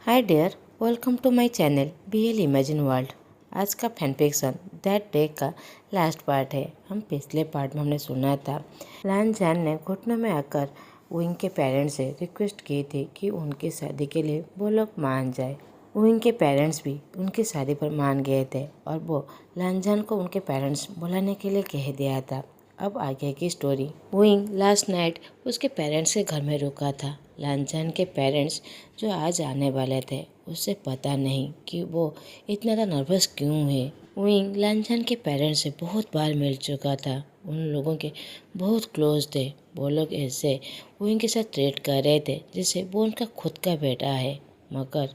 Hi dear, welcome to my channel BL imagine world. आज का fan fiction that day का last part है। हम पिछले पार्ट में हमने सुना था लान जान ने घुटनों में आकर विंग के पेरेंट्स से रिक्वेस्ट की थी कि उनकी शादी के लिए वो लोग मान जाए। विंग के पेरेंट्स भी उनकी शादी पर मान गए थे और वो लान जान को उनके पेरेंट्स बुलाने के लिए कह दिया था। अब आगे की स्टोरी। विंग लास्ट नाइट उसके पेरेंट्स के घर में रुका था। लांछन के पेरेंट्स जो आज आने वाले थे उसे पता नहीं कि वो इतना ज़्यादा नर्वस क्यों है। विंग लांछन के पेरेंट्स से बहुत बार मिल चुका था, उन लोगों के बहुत क्लोज थे। वो लोग ऐसे विंग के साथ ट्रीट कर रहे थे जैसे वो उनका खुद का बेटा है। मगर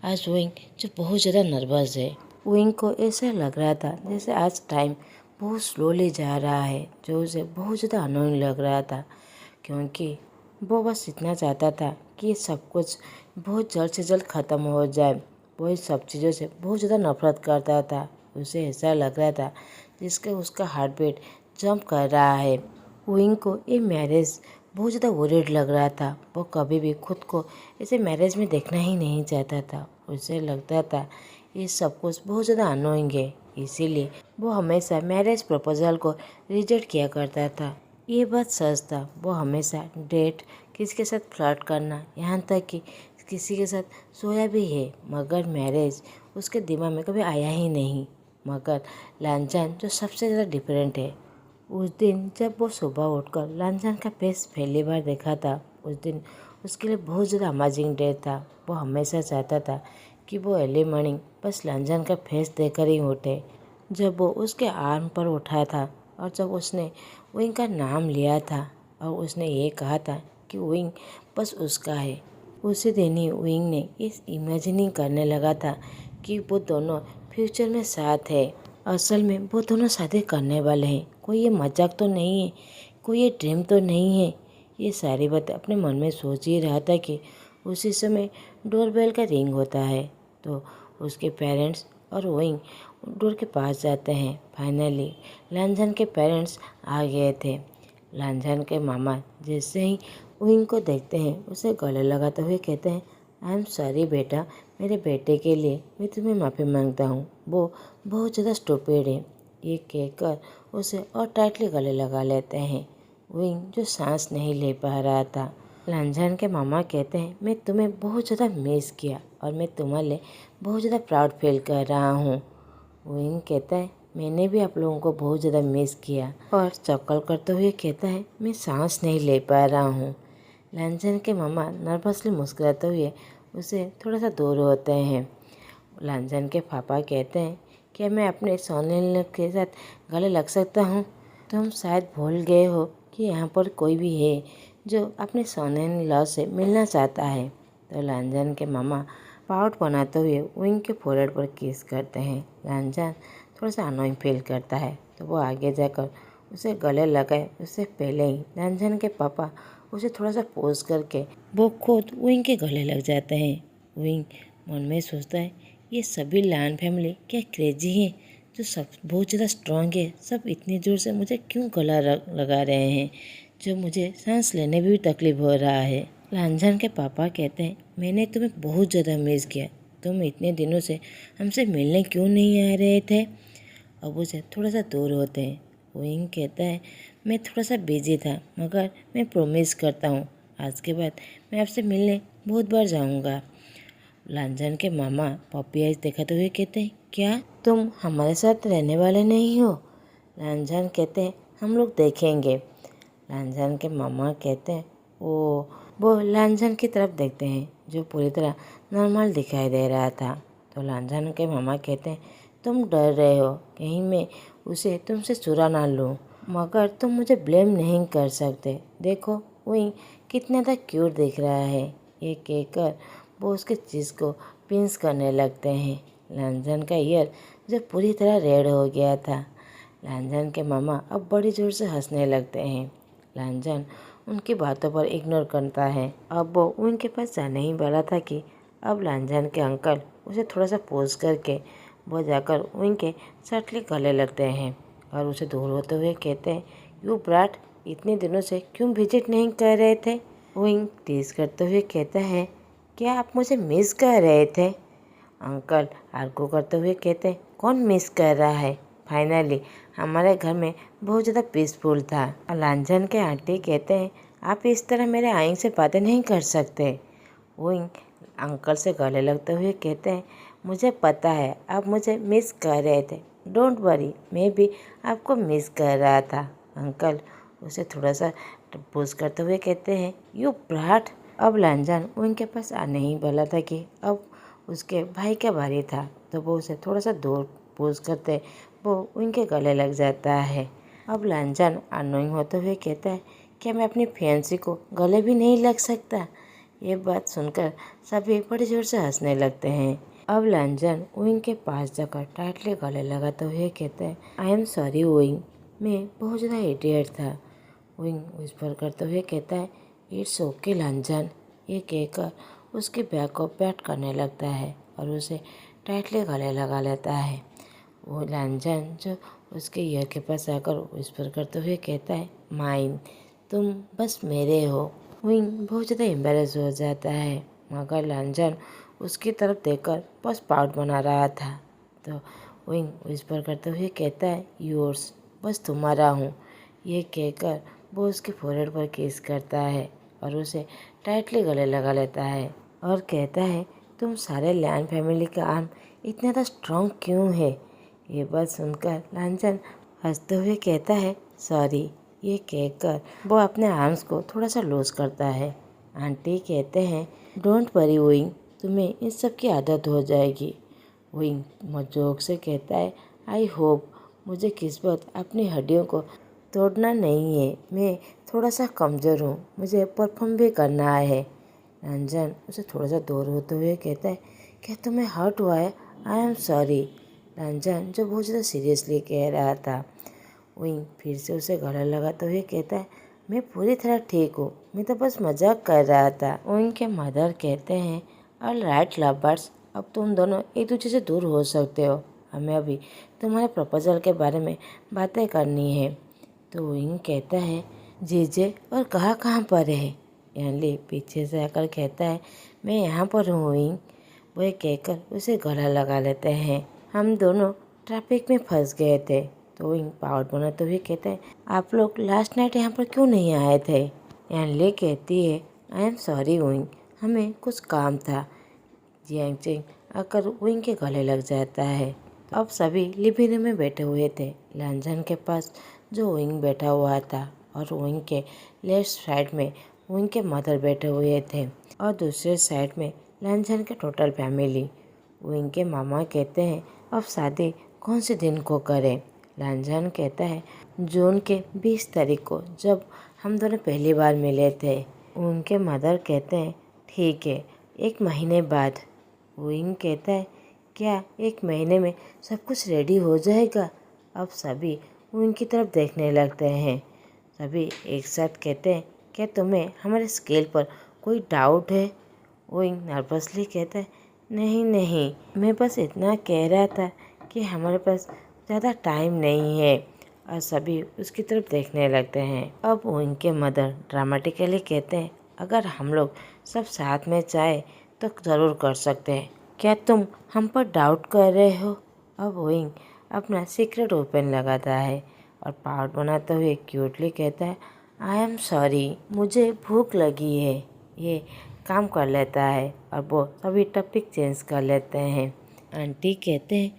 आज विंग जो बहुत ज़्यादा नर्वस है। विंग को ऐसा लग रहा था जैसे आज टाइम बहुत स्लोली जा रहा है, जो उसे बहुत ज़्यादा अनोइंग लग रहा था, क्योंकि वो बस इतना चाहता था कि ये सब कुछ बहुत जल्द से जल्द ख़त्म हो जाए। वो इस सब चीज़ों से बहुत ज़्यादा नफरत करता था। उसे ऐसा लग रहा था जिसका उसका हार्ट बीट जंप कर रहा है। विंग को ये मैरिज बहुत ज़्यादा वरीड लग रहा था। वो कभी भी खुद को ऐसे मैरिज में देखना ही नहीं चाहता था। उसे लगता था ये सब कुछ बहुत ज़्यादा अनोइंग है, इसीलिए वो हमेशा मैरिज प्रपोजल को रिजेक्ट किया करता था। ये बात सच था। वो हमेशा डेट, किसी के साथ फ्लर्ट करना, यहाँ तक कि किसी के साथ सोया भी है, मगर मैरिज उसके दिमाग में कभी आया ही नहीं। मगर लांछन जो सबसे ज़्यादा डिफरेंट है, उस दिन जब वो सुबह उठकर लांछन का फेस पहली बार देखा था, उस दिन उसके लिए बहुत ज़्यादा अमेजिंग डे था। वो हमेशा चाहता था कि वो अर्ली मॉर्निंग बस लांछन का फेस देखकर ही उठे। जब वो उसके आर्म पर उठा था और जब उसने विंग का नाम लिया था और उसने ये कहा था कि विंग बस उसका है, उसी दिन ही विंग ने इस इमेजिनिंग करने लगा था कि वो दोनों फ्यूचर में साथ है। असल में वो दोनों शादी करने वाले हैं। कोई ये मजाक तो नहीं है, कोई ये ड्रीम तो नहीं है। ये सारी बातें अपने मन में सोच ही रहा था कि उसी समय डोरबेल का रिंग होता है तो उसके पेरेंट्स और विंग डोर के पास जाते हैं। फाइनली लांछन के पेरेंट्स आ गए थे। लांछन के मामा जैसे ही विंग को देखते हैं उसे गले लगाते हुए कहते हैं, आई एम सॉरी बेटा, मेरे बेटे के लिए मैं तुम्हें माफ़ी मांगता हूँ, वो बहुत ज़्यादा स्टूपिड है। ये कहकर उसे और टाइटली गले लगा लेते हैं। विंग जो सांस नहीं ले पा रहा था। लांछन के मामा कहते हैं, मैं तुम्हें बहुत ज़्यादा मिस किया और मैं तुम्हारे लिए बहुत ज़्यादा प्राउड फील कर रहा हूँ। विंग कहता है, मैंने भी आप लोगों को बहुत ज़्यादा मिस किया, और चक्कर करते हुए कहता है, मैं सांस नहीं ले पा रहा हूँ। लांछन के मामा नर्वसली मुस्कुराते हुए उसे थोड़ा सा दूर होते हैं। लांछन के पापा कहते हैं, क्या मैं अपने सोने के साथ गले लग सकता हूँ? तुम शायद भूल गए हो कि यहाँ पर कोई भी है जो अपने सोने से मिलना चाहता है। तो लांछन के मामा पाउट बनाते हुए विंग के फोrehead पर किस करते हैं। लांछन थोड़ा सा अनोइंग फील करता है तो वो आगे जाकर उसे गले लगाए। उससे पहले ही लांछन के पापा उसे थोड़ा सा पोज करके वो खुद विंग के गले लग जाते हैं। विंग मन में सोचता है, ये सभी लान फैमिली क्या क्रेजी है, जो सब बहुत ज़्यादा स्ट्रांग है, सब इतनी ज़ोर से मुझे क्यों गला लगा रहे हैं, जो मुझे सांस लेने में भी तकलीफ हो रहा है। लांछन के पापा कहते हैं, मैंने तुम्हें बहुत ज़्यादा मिस किया, तुम इतने दिनों से हमसे मिलने क्यों नहीं आ रहे थे? अब उसे थोड़ा सा दूर होते हैं। विंग कहता है, मैं थोड़ा सा बिजी था, मगर मैं प्रॉमिस करता हूँ आज के बाद मैं आपसे मिलने बहुत बार जाऊँगा। लांछन के मामा पपी आइज दिखाते हुए कहते हैं, क्या तुम हमारे साथ रहने वाले नहीं हो? लांछन कहते हैं, हम लोग देखेंगे। लांछन के मामा कहते हैं, ओ। वो लांछन की तरफ देखते हैं जो पूरी तरह नॉर्मल दिखाई दे रहा था। तो लांछन के मामा कहते हैं, तुम डर रहे हो कहीं मैं उसे तुमसे चुरा ना लूँ, मगर तुम मुझे ब्लेम नहीं कर सकते। देखो वही कितना तक क्यूट दिख रहा है। ये कहकर वो उसके चीज़ को पिंच करने लगते हैं। लांछन का ईयर जो पूरी तरह रेड हो गया था। लांछन के मामा अब बड़ी जोर से हंसने लगते हैं। लांछन उनकी बातों पर इग्नोर करता है। अब वो उनके पास जाने ही वाला था कि अब लांछन के अंकल उसे थोड़ा सा पोज करके वो जाकर उनके सटले गले लगते हैं और उसे दूर होते हुए कहते हैं, यू ब्राट, इतने दिनों से क्यों विजिट नहीं कर रहे थे? विंग टीज करते हुए कहता है, क्या आप मुझे मिस कर रहे थे? अंकल आर्गू करते हुए कहते हैं, कौन मिस कर रहा है? फाइनली हमारे घर में बहुत ज़्यादा पीसफुल था। लांछन के आंटी कहते हैं, आप इस तरह मेरे आइन से बातें नहीं कर सकते। वो अंकल से गले लगते हुए कहते हैं, मुझे पता है आप मुझे मिस कर रहे थे। डोंट वरी, मैं भी आपको मिस कर रहा था। अंकल उसे थोड़ा सा पुश करते हुए कहते हैं, यू ब्राट। अब लांछन उनके पास आने ही वाला था कि अब उसके भाई का बारी था, तो वो उसे थोड़ा सा दूर पुश करते वो उनके गले लग जाता है। अब लांछन अनोइंग होते हुए कहता है, क्या मैं अपनी फियांसी को गले भी नहीं लग सकता? ये बात सुनकर सभी बड़े जोर से हंसने लगते हैं। अब लांछन विंग के पास जाकर टाइटली गले लगाते हुए कहते हैं, आई एम सॉरी विंग, मैं बहुत ज़्यादा इडियट था। विंग विस्पर करते हुए कहता है, इट्स ओके लांछन। ये कहकर उसके बैग को पैट करने लगता है और उसे टाइटली गले लगा लेता है। वो लांछन जो उसके ईयर के पास आकर विस्पर करते हुए कहता है, माइन, तुम बस मेरे हो। विंग बहुत ज़्यादा एम्बेरस हो जाता है, मगर लांछन उसकी तरफ देखकर बस पाउट बना रहा था। तो विंग विस्पर करते हुए कहता है, योर्स, बस तुम्हारा हूँ। ये कहकर वो उसके फोrehead पर किस करता है और उसे टाइटली गले लगा लेता है और कहता है, तुम सारे लैन फैमिली का आर्म इतना ज़्यादा स्ट्रॉन्ग क्यों है? ये बात सुनकर लांछन हंसते हुए कहता है, सॉरी। ये कहकर वो अपने आर्म्स को थोड़ा सा लूज करता है। आंटी कहते हैं, डोंट वरी विंग, तुम्हें इन सब की आदत हो जाएगी। विंग मजाक से कहता है, आई होप। मुझे किस्मत अपनी हड्डियों को तोड़ना नहीं है, मैं थोड़ा सा कमज़ोर हूँ, मुझे परफॉर्म भी करना है। लांछन उसे थोड़ा सा दूर होते हुए कहता है, क्या तुम्हें हर्ट हुआ है? I am sorry. लांछन जो बहुत ज़्यादा सीरियसली कह रहा था। विंग फिर से उसे गला लगाते हुए कहता है, मैं पूरी तरह ठीक हूँ, मैं तो बस मजाक कर रहा था। विंग के मदर कहते हैं, ऑल राइट लवर्स, अब तुम दोनों एक दूसरे से दूर हो सकते हो, हमें अभी तुम्हारे प्रपोजल के बारे में बातें करनी है। तो विंग कहता है, जीजे और कहाँ पर है? यानी पीछे से आकर कहता है, मैं यहाँ पर हूँ विंग। वह कहकर उसे गला लगा लेते हैं। हम दोनों ट्रैफिक में फंस गए थे। तो विंग पाउट बनाते हुए कहता है, आप लोग लास्ट नाइट यहाँ पर क्यों नहीं आए थे? यानली कहती है, आई एम सॉरी विंग, हमें कुछ काम था। जियांगचिंग आकर विंग के गले लग जाता है। अब सभी लिविंग रूम में बैठे हुए थे। लांछन के पास जो विंग बैठा हुआ था और विंग के लेफ्ट साइड में विंग के मदर बैठे हुए थे और दूसरे साइड में लांछन के टोटल फैमिली। विंग के मामा कहते हैं, अब शादी कौन से दिन को करें? लांछन कहता है, जून के 20 तारीख को, जब हम दोनों पहली बार मिले थे। उनके मदर कहते हैं, ठीक है, 1 महीने बाद। विंग कहता है, क्या 1 महीने में सब कुछ रेडी हो जाएगा? अब सभी उनकी तरफ देखने लगते हैं। सभी एक साथ कहते हैं, क्या तुम्हें हमारे स्केल पर कोई डाउट है? विंग नर्वसली कहता है, नहीं, मैं बस इतना कह रहा था कि हमारे पास ज़्यादा टाइम नहीं है। और सभी उसकी तरफ देखने लगते हैं। अब उनके मदर ड्रामेटिकली कहते हैं, अगर हम लोग सब साथ में चाहे तो ज़रूर कर सकते हैं। क्या तुम हम पर डाउट कर रहे हो? अब विंग अपना सीक्रेट ओपन लगाता है और पाउट बनाते हुए क्यूटली कहता है, आई एम सॉरी, मुझे भूख लगी है। ये काम कर लेता है और वो सभी टॉपिक चेंज कर लेते हैं। आंटी कहते हैं,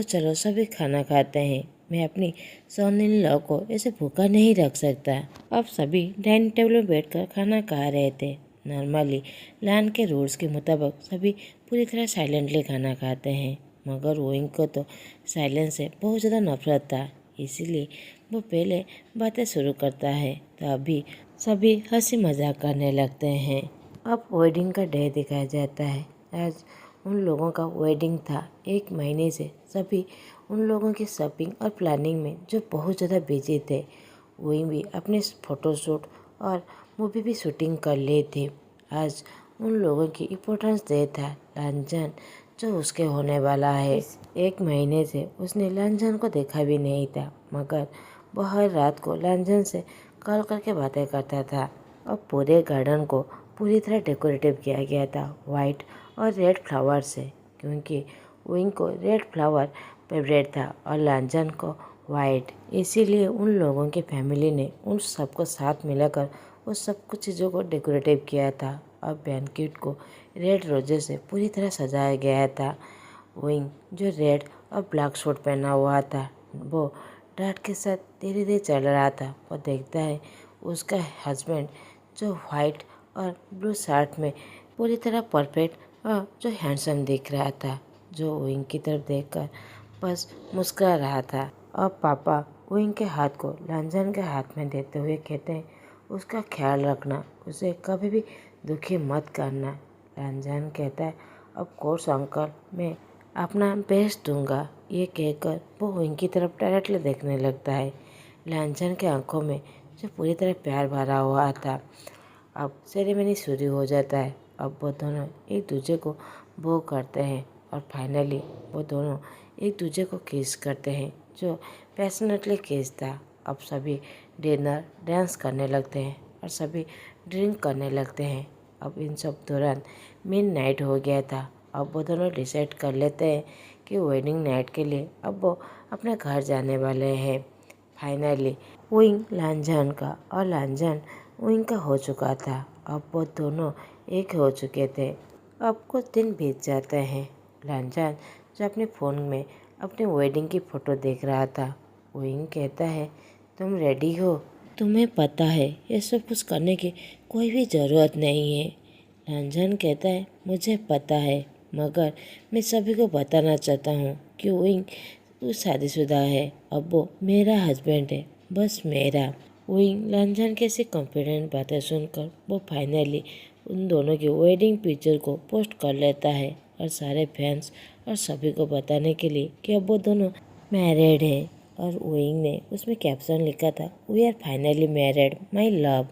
चलो सभी खाना खाते हैं, मैं अपनी सन इन लॉ को ऐसे भूखा नहीं रख सकता। अब सभी डाइनिंग टेबल में बैठकर खाना खा रहे थे। नॉर्मली लैन के रूल्स के मुताबिक सभी पूरी तरह साइलेंटली खाना खाते हैं, मगर विंग को तो साइलेंस से बहुत ज़्यादा नफरत था, इसीलिए वो पहले बातें शुरू करता है। तो अभी सभी हंसी मजाक करने लगते हैं। अब वेडिंग का डे दिखाया जाता है। आज उन लोगों का वेडिंग था। 1 महीने से सभी उन लोगों की शॉपिंग और प्लानिंग में जो बहुत ज़्यादा बिजी थे। वही भी अपने फ़ोटोशूट और मूवी भी शूटिंग कर लिए थे। आज उन लोगों की इम्पोर्टेंस डे था लांछन जो उसके होने वाला है। 1 महीने से उसने लांछन को देखा भी नहीं था, मगर वो हर रात को लांछन से कॉल करके बातें करता था और पूरे गार्डन को पूरी तरह डेकोरेटिव किया गया था वाइट और रेड फ्लावर से, क्योंकि विंग को रेड फ्लावर फेवरेट था और लांछन को वाइट। इसीलिए उन लोगों की फैमिली ने उन सबको साथ मिलाकर उस सब कुछ चीज़ों को डेकोरेटिव किया था। अब बैंक्वेट को रेड रोजे से पूरी तरह सजाया गया था। विंग जो रेड और ब्लैक सूट पहना हुआ था, वो डैड के साथ धीरे धीरे चल रहा था और देखता है उसका हस्बैंड जो वाइट और ब्लू शर्ट में पूरी तरह परफेक्ट और जो हैंडसम दिख रहा था, जो विंग की तरफ देखकर बस मुस्कुरा रहा था। अब पापा विंग के हाथ को लांछन के हाथ में देते हुए कहते हैं, उसका ख्याल रखना, उसे कभी भी दुखी मत करना। लांछन कहता है, ऑफ कोर्स अंकल, मैं अपना बेस्ट दूंगा। ये कहकर वो विंग की तरफ डायरेक्टली देखने लगता है। लांछन के आंखों में जो पूरी तरह प्यार भरा हुआ था। अब सेरेमनी शुरू हो जाता है। अब वो दोनों एक दूसरे को बो करते हैं और फाइनली वो दोनों एक दूसरे को किस करते हैं, जो पैशनेटली किस था। अब सभी डिनर डांस करने लगते हैं और सभी ड्रिंक करने लगते हैं। अब इन सब दौरान मिडनाइट हो गया था। अब वो दोनों डिसाइड कर लेते हैं कि वेडिंग नाइट के लिए अब वो अपने घर जाने वाले हैं। फाइनली विंग लांछन का और लांछन विंग का हो चुका था। अब वो दोनों एक हो चुके थे। अब कुछ दिन बीत जाते हैं। लांछन जो अपने फ़ोन में अपने वेडिंग की फ़ोटो देख रहा था, विंग कहता है, तुम रेडी हो? तुम्हें पता है ये सब कुछ करने की कोई भी ज़रूरत नहीं है। लांछन कहता है, मुझे पता है, मगर मैं सभी को बताना चाहता हूँ कि विंग वो शादीशुदा है। अब वो मेरा हस्बैंड है, बस मेरा। विंग लांछन की ऐसी कॉन्फिडेंट बातें सुनकर वो फाइनली उन दोनों की वेडिंग पिक्चर को पोस्ट कर लेता है और सारे फैंस और सभी को बताने के लिए कि अब वो दोनों मैरिड है। और विंग ने उसमें कैप्शन लिखा था, we are finally married my love.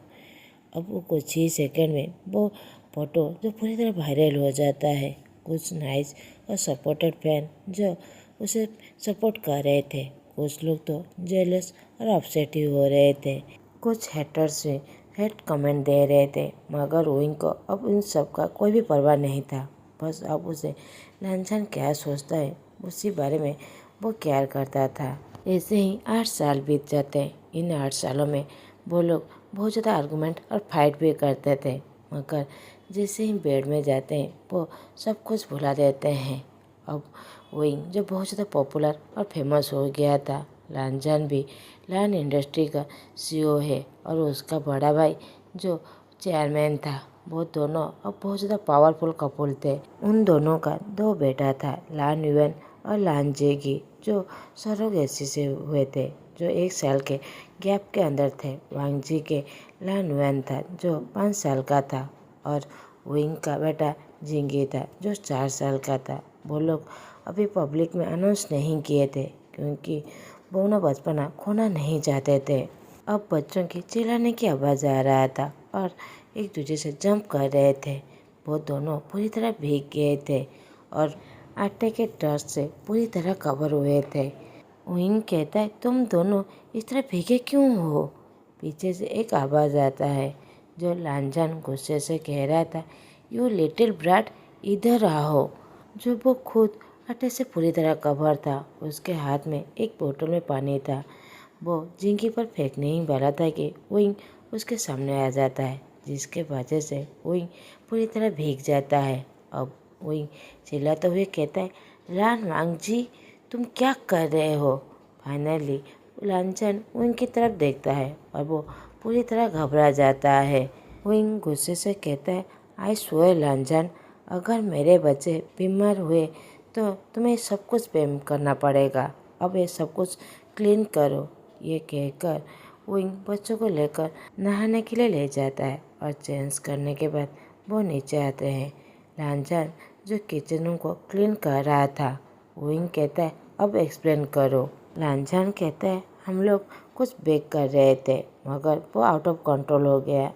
अब वो कुछ ही सेकंड में वो फोटो जो पूरी तरह वायरल हो जाता है। कुछ नाइस और सपोर्टेड फैन जो उसे सपोर्ट कर रहे थे, कुछ लोग तो जेलस और अपसेट ही हो रहे थे। कुछ हेटर्स से हेट कमेंट दे रहे थे, मगर विंग को अब इन सब का कोई भी परवाह नहीं था। बस अब उसे लांछन क्या सोचता है उसी बारे में वो केयर करता था। ऐसे ही 8 साल बीत जाते हैं। इन 8 सालों में वो लोग बहुत ज़्यादा आर्गूमेंट और फाइट भी करते थे, मगर जैसे ही बेड में जाते हैं वो सब कुछ भुला देते हैं। अब विंग जो बहुत ज़्यादा पॉपुलर और फेमस हो गया था, लांछन भी लायन इंडस्ट्री का सीईओ है और उसका बड़ा भाई जो चेयरमैन था। वो दोनों अब बहुत ज़्यादा पावरफुल कपल थे। उन दोनों का 2 बेटा था, लान युएन और लान जेगी, जो सरोगेसी से हुए थे, जो 1 साल के गैप के अंदर थे। वांग जी के लान युएन था जो 5 साल का था और विंग का बेटा जिंगी था जो 4 साल का था। वो लोग अभी पब्लिक में अनाउंस नहीं किए थे क्योंकि वो अपना बचपना खोना नहीं चाहते थे। अब बच्चों की चिल्लाने की आवाज़ आ रहा था और एक दूसरे से जंप कर रहे थे। वो दोनों पूरी तरह भीग गए थे और आटे के डस्ट से पूरी तरह कवर हुए थे। विंग कहता है, तुम दोनों इस तरह भीगे क्यों हो? पीछे से एक आवाज़ आता है जो लांछन गुस्से से कह रहा था, यू लिटिल ब्रैट, इधर आओ। जो वो खुद आटे से पूरी तरह कवर था। उसके हाथ में एक बोतल में पानी था। वो जिंकी पर फेंकने ही वाला था कि विंग उसके सामने आ जाता है, जिसके वजह से विंग पूरी तरह भीग जाता है। अब विंग चिल्लाते हुए कहता है, लान वांग जी, तुम क्या कर रहे हो? फाइनली लांछन विंग की तरफ देखता है और वो पूरी तरह घबरा जाता है। विंग गुस्से से कहता है, आई स्वेयर लांछन, अगर मेरे बच्चे बीमार हुए तो तुम्हें सब कुछ पे करना पड़ेगा। अब ये सब कुछ क्लीन करो। ये कहकर विंग बच्चों को लेकर नहाने के लिए ले जाता है और चेंज करने के बाद वो नीचे आते हैं। लांछन जो किचन रूम को क्लीन कर रहा था, विंग कहता है, अब एक्सप्लेन करो। लांछन कहता है, हम लोग कुछ बेक कर रहे थे, मगर वो आउट ऑफ कंट्रोल हो गया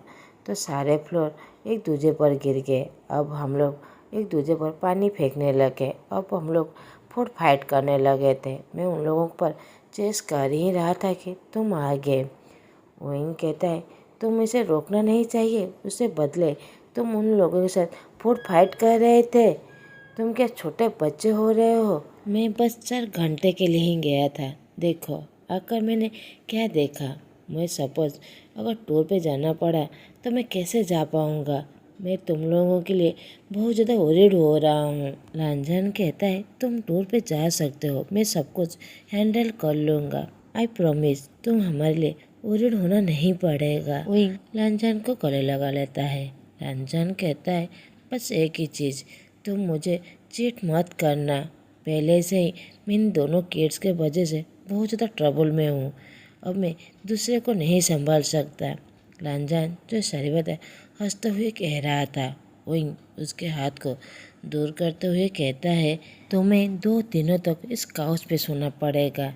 तो सारे फ्लोर एक दूसरे पर गिर गए। अब हम लोग एक दूसरे पर पानी फेंकने लगे। अब हम लोग फूड फाइट करने लगे थे। मैं उन लोगों पर चेस कर ही रहा था कि तुम आ गए। विंग कहता है, तुम इसे रोकना नहीं चाहिए, उससे बदले तुम उन लोगों के साथ फूड फाइट कर रहे थे? तुम क्या छोटे बच्चे हो रहे हो? मैं बस 4 घंटे के लिए ही गया था। देखो आकर मैंने क्या देखा। मैं सपोज अगर टूर पे जाना पड़ा तो मैं कैसे जा पाऊँगा? मैं तुम लोगों के लिए बहुत ज़्यादा वरीड हो रहा हूँ। लांझन कहता है तुम टूर पे जा सकते हो, मैं सब कुछ हैंडल कर लूँगा। आई प्रॉमिस तुम हमारे लिए वरीड होना नहीं पड़ेगा। विंग लांझन को गले लगा लेता है। लांझन कहता है बस एक ही चीज़, तुम मुझे चीट मत करना। पहले से ही मैं इन दोनों किड्स के वजह से बहुत ज़्यादा ट्रबल में हूँ। अब मैं दूसरे को नहीं संभाल सकता। लांझन जो सारी बातें हंसते हुए कह रहा था। विंग उसके हाथ को दूर करते हुए कहता है तुम्हें 2 दिनों तक इस काउच पे सोना पड़ेगा।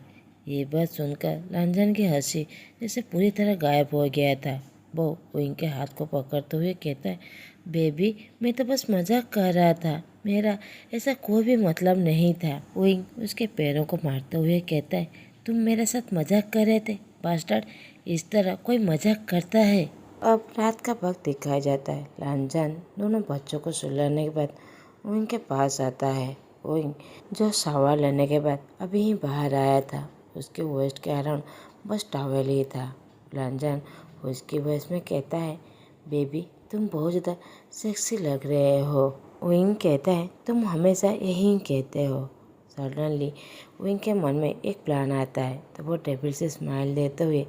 ये बात सुनकर लांझन की हंसी जैसे पूरी तरह गायब हो गया था। वो विंग के हाथ को पकड़ते हुए कहता है बेबी मैं तो बस मजाक कर रहा था, मेरा ऐसा कोई भी मतलब नहीं था। विंग उसके पैरों को मारते हुए कहता है तुम मेरे साथ मजाक कर रहे थे बास्टर्ड, इस तरह कोई मजाक करता है? अब रात का वक्त दिखाया जाता है। लांझन दोनों बच्चों को सुलाने के बाद विंग के पास आता है। विंग जो शावर लेने के बाद अभी ही बाहर आया था, उसके वेस्ट के अराउंड बस टॉवेल ही था। लांझन उसकी वॉइस में कहता है बेबी तुम बहुत ज़्यादा सेक्सी लग रहे हो। विंग कहता है तुम हमेशा यही कहते हो। सडनली विंग के मन में एक प्लान आता है तो वो टेबल से स्माइल देते हुए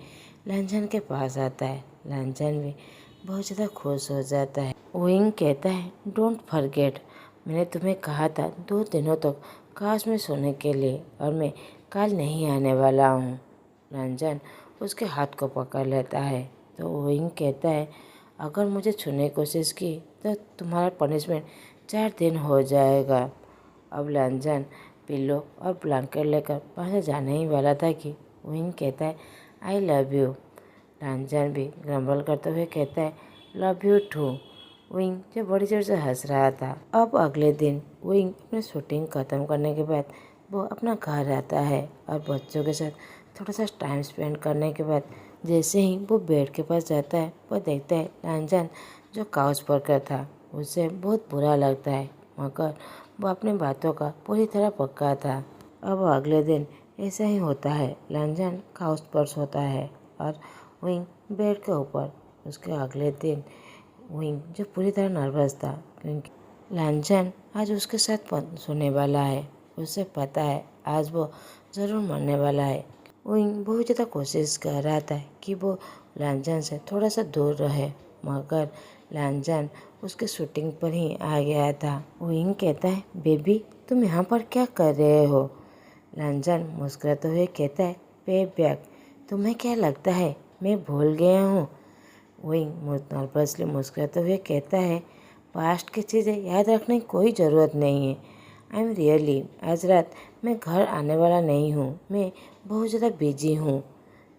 लांझन के पास आता है। लांझन भी बहुत ज़्यादा खुश हो जाता है। विंग कहता है डोंट फॉरगेट, मैंने तुम्हें कहा था 2 दिनों तक काश में सोने के लिए और मैं कल नहीं आने वाला हूँ। लांझन उसके हाथ को पकड़ लेता है तो विंग कहता है अगर मुझे छूने की कोशिश की तो तुम्हारा पनिशमेंट 4 दिन हो जाएगा। अब लांझन पिल्लो और ब्लैंकेट लेकर बाहर जाने ही वाला था कि विंग कहता है आई लव यू। लांझन भी ग्रम्बल करते हुए कहता है लव यू टू। विंग जो बड़ी जोर से हंस रहा था। अब अगले दिन विंग अपनी शूटिंग खत्म करने के बाद वो अपना घर आता है और बच्चों के साथ थोड़ा सा टाइम स्पेंड करने के बाद जैसे ही वो बेड के पास जाता है वो देखता है लांझन जो काउच पर का था। उसे बहुत बुरा लगता है मगर वो अपनी बातों का पूरी तरह पक्का था। अब अगले दिन ऐसा ही होता है। लांझन काउच पर सोता है और विंग बेड के ऊपर। उसके अगले दिन विंग जो पूरी तरह नर्वस था क्योंकि लांझन आज उसके साथ सोने वाला है। उसे पता है आज वो ज़रूर मरने वाला है। विंग बहुत ज़्यादा कोशिश कर रहा था कि वो लांझन से थोड़ा सा दूर रहे मगर लांझन उसके शूटिंग पर ही आ गया था। विंग कहता है बेबी तुम यहाँ पर क्या कर रहे हो? लांझन मुस्कुराते हुए कहता है पे बैक, तुम्हें क्या लगता है मैं भूल गया हूँ? विंग नर्वसली मुस्कुराते हुए कहता है पास्ट की चीज़ें याद रखने की कोई ज़रूरत नहीं है। आई एम रियली आज रात मैं घर आने वाला नहीं हूँ, मैं बहुत ज़्यादा बिजी हूँ।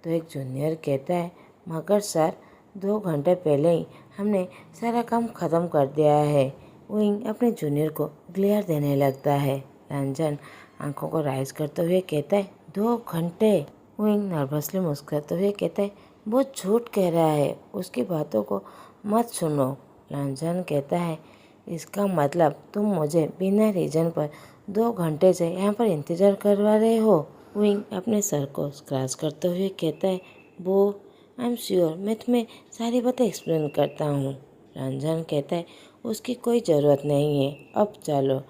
तो एक जूनियर कहता है मगर सर 2 घंटे पहले ही हमने सारा काम ख़त्म कर दिया है। विंग अपने जूनियर को ग्लेयर देने लगता है। लांझन आंखों को राइज करते हुए कहता है 2 घंटे। विंग नर्वसली मुस्कुराते हुए कहता है वो झूठ कह रहा है, उसकी बातों को मत सुनो। लांझन कहता है इसका मतलब तुम मुझे बिना रीजन पर 2 घंटे से यहाँ पर इंतज़ार करवा रहे हो। विंग अपने सर को स्क्रैच करते हुए कहता है वो आई एम श्योर मैं तुम्हें सारी बातें एक्सप्लेन करता हूँ। लांझन कहता है उसकी कोई ज़रूरत नहीं है, अब चलो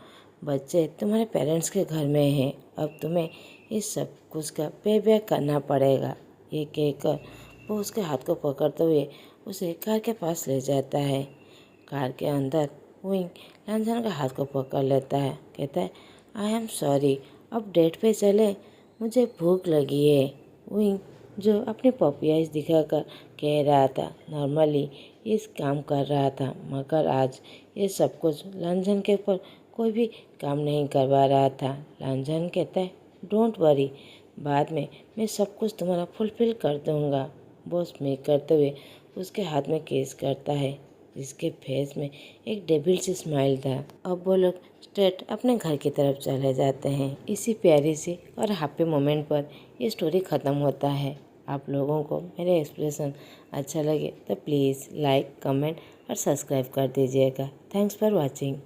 बच्चे तुम्हारे पेरेंट्स के घर में हैं, अब तुम्हें इस सब कुछ का पे बैक करना पड़ेगा। ये कहकर वो उसके हाथ को पकड़ते हुए उसे कार के पास ले जाता है। कार के अंदर विंग लांझन का हाथ को पकड़ लेता है, कहता है आई एम सॉरी, अब डेट पे चले, मुझे भूख लगी है। विंग जो अपनी पपी आइज दिखाकर कह रहा था नॉर्मली इस काम कर रहा था मगर आज ये सब कुछ लांझन के ऊपर कोई भी काम नहीं करवा रहा था। लांझन कहता है डोंट वरी, बाद में मैं सब कुछ तुम्हारा फुलफिल कर दूँगा। बॉस मेक करते हुए उसके हाथ में किस करता है जिसके फेस में एक डेविल सी स्माइल था। अब वो लोग स्ट्रेट अपने घर की तरफ चले जाते हैं। इसी प्यारी सी और हैप्पी मोमेंट पर ये स्टोरी ख़त्म होता है। आप लोगों को मेरे एक्सप्रेशन अच्छा लगे तो प्लीज़ लाइक, कमेंट और सब्सक्राइब कर दीजिएगा। Thanks for watching.